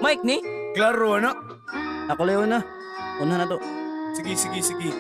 Mike ni? Klaro ano? Ako Leo na. Una na to. Sige.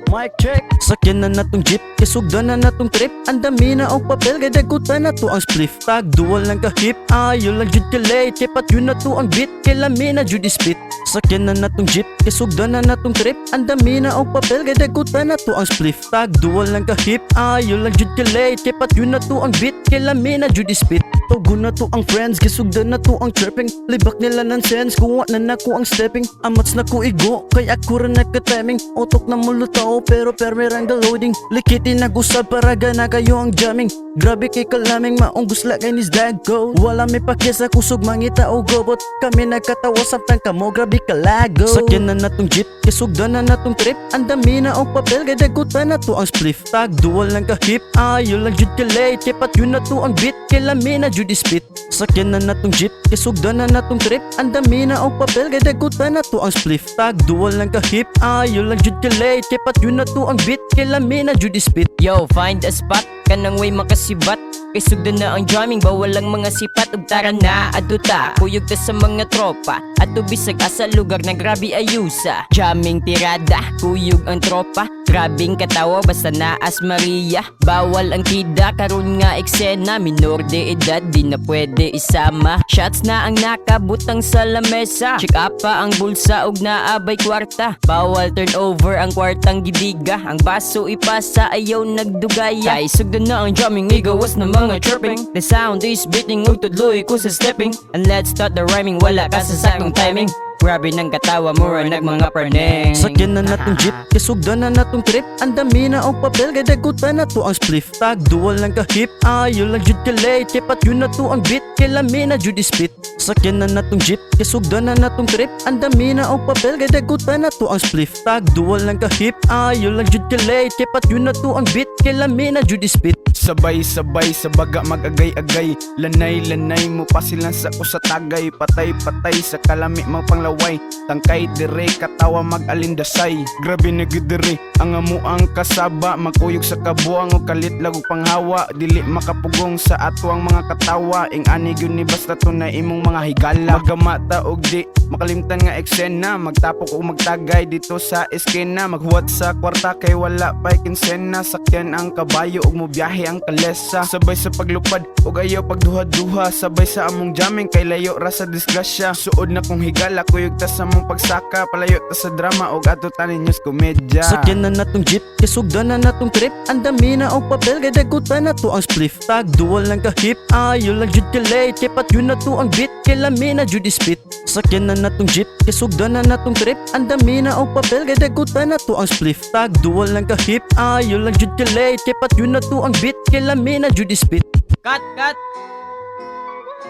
Mic check. Sakyan na natong jeep, kisugdan na natong trip. Ang dami na og papel, kay dagutan na to ang spliff. Tag dual lang kahip, ayo lang jud kilay. Tipat yun na to ang beat, kay lami na jud spit. Sakyan na natong jeep, kisugdan na natong trip. Ang dami na og papel, kay dagutan na to ang spliff. Tag dual lang kahip, ayo lang jud kilay. Tipat yun na to ang beat, kay lami na jud spit. Tugo na to ang friends, kisugdan na to ang chirping. Libak nila ng sense, kuha na nako ang stepping. Amats na ko igo, kay ako rin nagka-timing. Utok na mulutaw, pero permerang loading. Likitin nag-usab para gana kayo ang jamming. Grabe kay kalaming maong gusla kay nis dago. Wala may pakya sa kusog mangita o gobot. Kami nagkatawa samtang kamo, grabe kalago. Sakyan na natong jeep, kisugdan na natong trip. Ang dami na og papel, kay dagutan na to ang spliff. Tag dual lang kahip, ayo lang jud kilay. Tipat yun na to ang beat, kay lami na jud spit. Sakyan na natong jeep, kisugdan na natong trip. Ang dami na og papel, kay dagutan na to ang spliff. Tag dual lang kahip, ayo lang jud kilay. Tipat yun na to ang beat, kay lami na jud spit. Yo, find a spot, kanang way makasibat. Kay sugdan na ang drumming, bawal lang mga sipat. Ug tara na, aduta, kuyog ta sa mga tropa. Ato bisag asa lugar na grabe ayusa. Jamming tirada, kuyog ang tropa. Grabing katawa, basta naas Maria. Bawal ang kida, karon nga eksena. Minor de edad, di na pwede isama. Shots na ang nakabutang sa lamesa. Check up pa ang bulsa, ug naabay kwarta. Bawal turn over ang kwartang gidiga. Ang baso ipasa, ayaw nagdugaya. Kay sugdan na ang drumming, igawas na mga chirping. The sound is beating, ug tudloy ko sa stepping. And let's start the rhyming, wala ka sa sakong timing. Grabe ng katawa, mura nag mga praneng. Sakyan na natong jeep, kisugdan na natong trip. Ang dami na og papel, kay dagutan na to ang spliff. Tag dual lang kahip, ayo lang jud kilay. Tipat yun na to ang beat, kay lami na jud spit. Sakyan na natong jeep, kisugdan na natong trip. Ang dami na og papel, kay dagutan na to ang spliff. Tag dual lang kahip, ayo lang jud kilay. Tipat yun na to ang beat, kay lami na jud spit. Sabay-sabay sa baga mag-agay-agay. Lanay-lanay mo pa silang sa tagay. Patay-patay sa kalami magpanglaway. Tangkay dire katawa mag-alindasay. Grabe na gidire ang amuang kasaba. Magkuyog sa kabuang o kalit lago panghawa. Dili makapugong sa ato ang mga katawa. Ing ani gyud ni basta to na imong mga higala. Magamata og di makalimtan nga eksena. Magtapok o magtagay dito sa eskena. Maghuwat sa kwarta kay wala pa'y kinsena. Sakyan ang kabayo og mobiyahe ang kalesa. Sabay sa paglupad ug ayaw pagduha-duha. Sabay sa among jamming kay layo ra sa disgrasya. Suod na kong higala, kuyog ta sa mong pagsaka. Palayo ta sa drama ug ato tanin news komedya. Sakyan na natong jeep, kisugdan na natong trip. Ang dami na og papel, kay dagutan na to ang spliff. Tag dual lang kahip, ayo lang jud kilay. Tipat yun na to ang beat, kay lami na jud spit. Sakyan na natong jeep, kisugdan na natong trip. Ang dami na og papel, kay dagutan na to ang spliff. Tag dual lang kahip, ayo lang jud kilay. Tipat yun na to ang beat, kay lami na jud spit. Cut!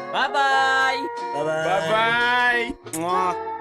Bye-bye! Bye-bye! Mwah.